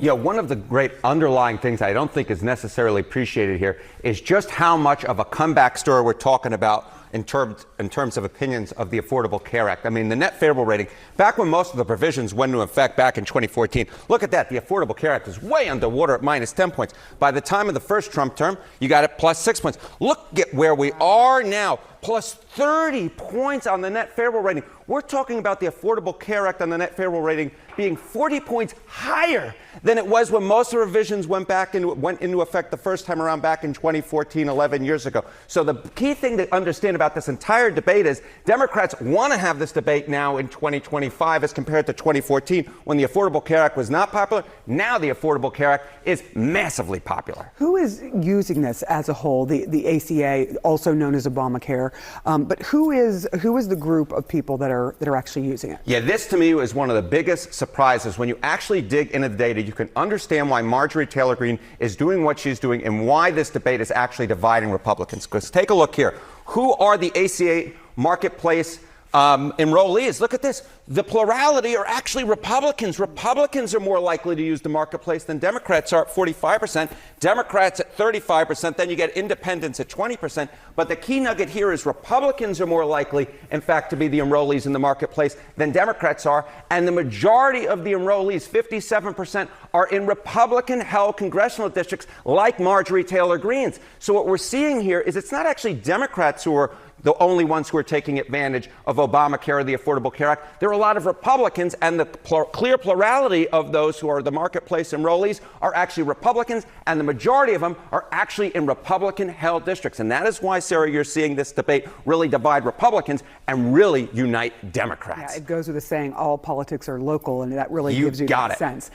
Yeah, one of the great underlying things I don't think is necessarily appreciated here is just how much of a comeback story we're talking about in terms of opinions of the Affordable Care Act. I mean, the net favorable rating, back when most of the provisions went into effect back in 2014, look at that. The Affordable Care Act is way underwater at minus 10 points. By the time of the first Trump term, you got it plus 6 points. Look at where we are now, plus 30 points on the net favorable rating. We're talking about the Affordable Care Act on the net favorable rating being 40 points higher than it was when most of the revisions went into effect the first time around back in 2014, 11 years ago. So the key thing to understand about this entire debate is Democrats want to have this debate now in 2025 as compared to 2014 when the Affordable Care Act was not popular. Now the Affordable Care Act is massively popular. Who is using this as a whole, the ACA, also known as Obamacare, but who is the group of people that are actually using it? Yeah, this to me is one of the biggest surprises. When you actually dig into the data, you can understand why Marjorie Taylor Greene is doing what she's doing and why this debate is actually dividing Republicans. Because take a look here. Who are the ACA marketplace enrollees? Look at this. The plurality are actually Republicans. Republicans are more likely to use the marketplace than Democrats are at 45%. Democrats at 35%. Then you get independents at 20%. But the key nugget here is Republicans are more likely, in fact, to be the enrollees in the marketplace than Democrats are. And the majority of the enrollees, 57%, are in Republican-held congressional districts like Marjorie Taylor Greene's. So what we're seeing here is it's not actually Democrats who are the only ones who are taking advantage of Obamacare or the Affordable Care Act. There are a lot of Republicans, and the clear plurality of those who are the marketplace enrollees are actually Republicans, and the majority of them are actually in Republican-held districts. And that is why, Sarah, you're seeing this debate really divide Republicans and really unite Democrats. Yeah, it goes with the saying, all politics are local, and that really gives you that sense.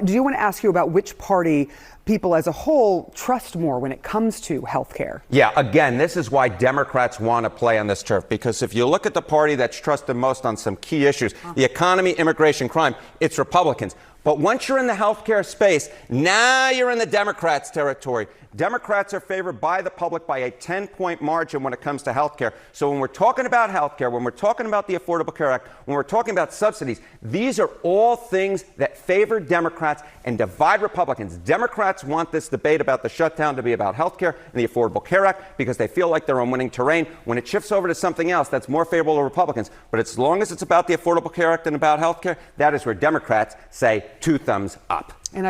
Do you want to ask you about which party people as a whole trust more when it comes to health care? Yeah, again, this is why Democrats want to play on this turf, because if you look at the party that's trusted most on some key issues, the economy, immigration, crime, it's Republicans. But once you're in the healthcare space, now you're in the Democrats' territory. Democrats are favored by the public by a 10-point margin when it comes to healthcare. So when we're talking about healthcare, when we're talking about the Affordable Care Act, when we're talking about subsidies, these are all things that favor Democrats and divide Republicans. Democrats want this debate about the shutdown to be about healthcare and the Affordable Care Act because they feel like they're on winning terrain. When it shifts over to something else, that's more favorable to Republicans. But as long as it's about the Affordable Care Act and about healthcare, that is where Democrats say 2 thumbs up. And